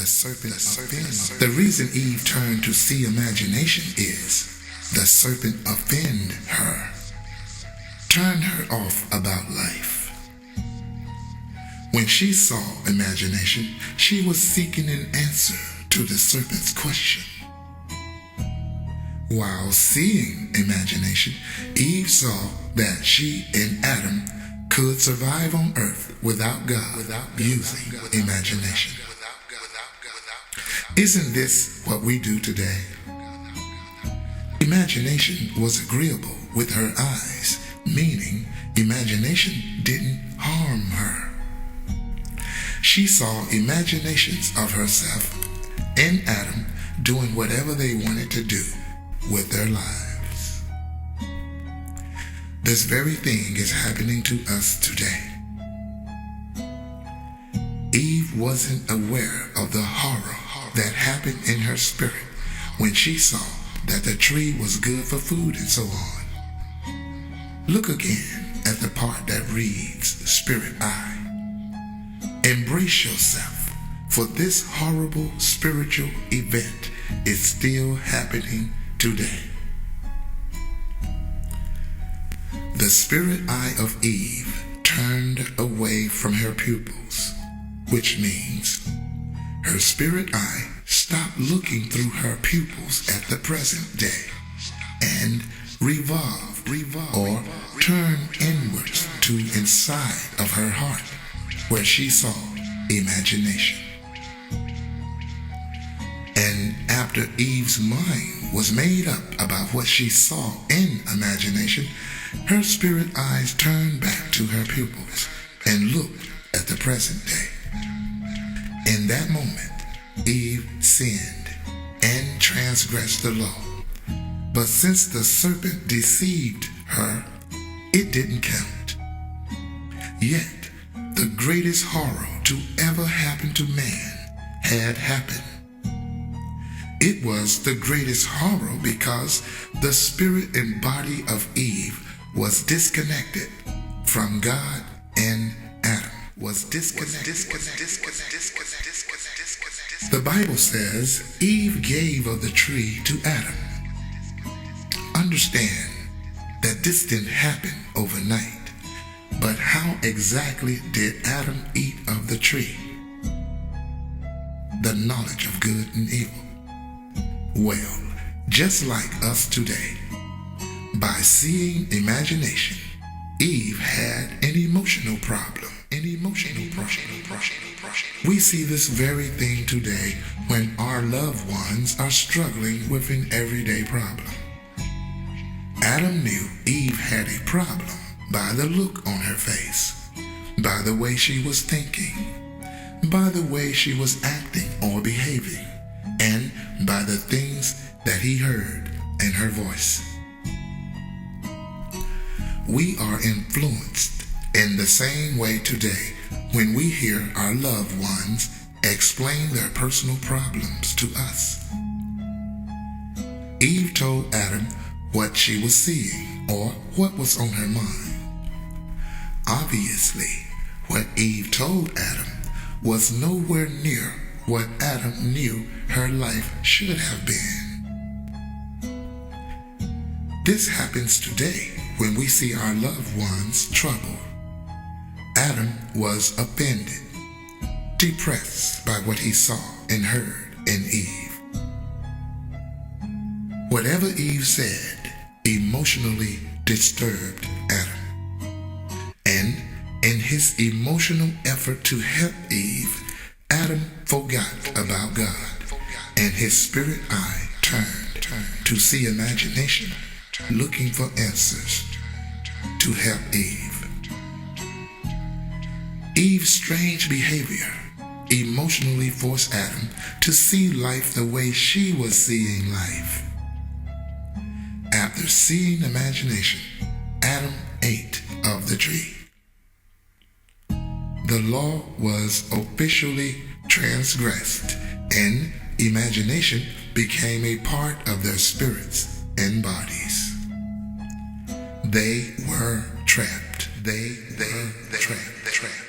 serpent offend. The reason Eve turned to see imagination is the serpent offend her, turned her off about life. When she saw imagination, she was seeking an answer to the serpent's question. While seeing imagination, Eve saw that she and Adam could survive on earth without God using imagination. Isn't this what we do today? Imagination was agreeable with her eyes, meaning imagination didn't harm her. She saw imaginations of herself and Adam doing whatever they wanted to do with their lives. This very thing is happening to us today. Eve wasn't aware of the horror that happened in her spirit when she saw that the tree was good for food and so on. Look again at the part that reads spirit eye. Embrace yourself, for this horrible spiritual event is still happening today. The spirit eye of Eve turned away from her pupils, which means her spirit eye stopped looking through her pupils at the present day and revolved or turned inwards to inside of her heart, where she saw imagination. And after Eve's mind was made up about what she saw in imagination, her spirit eyes turned back to her pupils and looked at the present day. In that moment, Eve sinned and transgressed the law. But since the serpent deceived her, it didn't count. Yet, the greatest horror to ever happen to man had happened. It was the greatest horror because the spirit and body of Eve was disconnected from God, and Adam was disconnected. The Bible says Eve gave of the tree to Adam. Understand that this didn't happen overnight. But how exactly did Adam eat of the tree? The knowledge of good and evil. Well, just like us today, by seeing imagination, Eve had an emotional problem. We see this very thing today when our loved ones are struggling with an everyday problem. Adam knew Eve had a problem by the look on her face, by the way she was thinking, by the way she was acting or behaving, and by the things that he heard in her voice. We are influenced in the same way today when we hear our loved ones explain their personal problems to us. Eve told Adam what she was seeing or what was on her mind. Obviously, what Eve told Adam was nowhere near what Adam knew her life should have been. This happens today when we see our loved ones troubled. Adam was offended, depressed by what he saw and heard in Eve. Whatever Eve said emotionally disturbed Adam. And in his emotional effort to help Eve, Adam forgot about God, and his spirit eye turned to see imagination, looking for answers to help Eve. Eve's strange behavior emotionally forced Adam to see life the way she was seeing life. After seeing imagination, Adam ate of the tree. The law was officially transgressed, and imagination became a part of their spirits and bodies. They were trapped. They were trapped.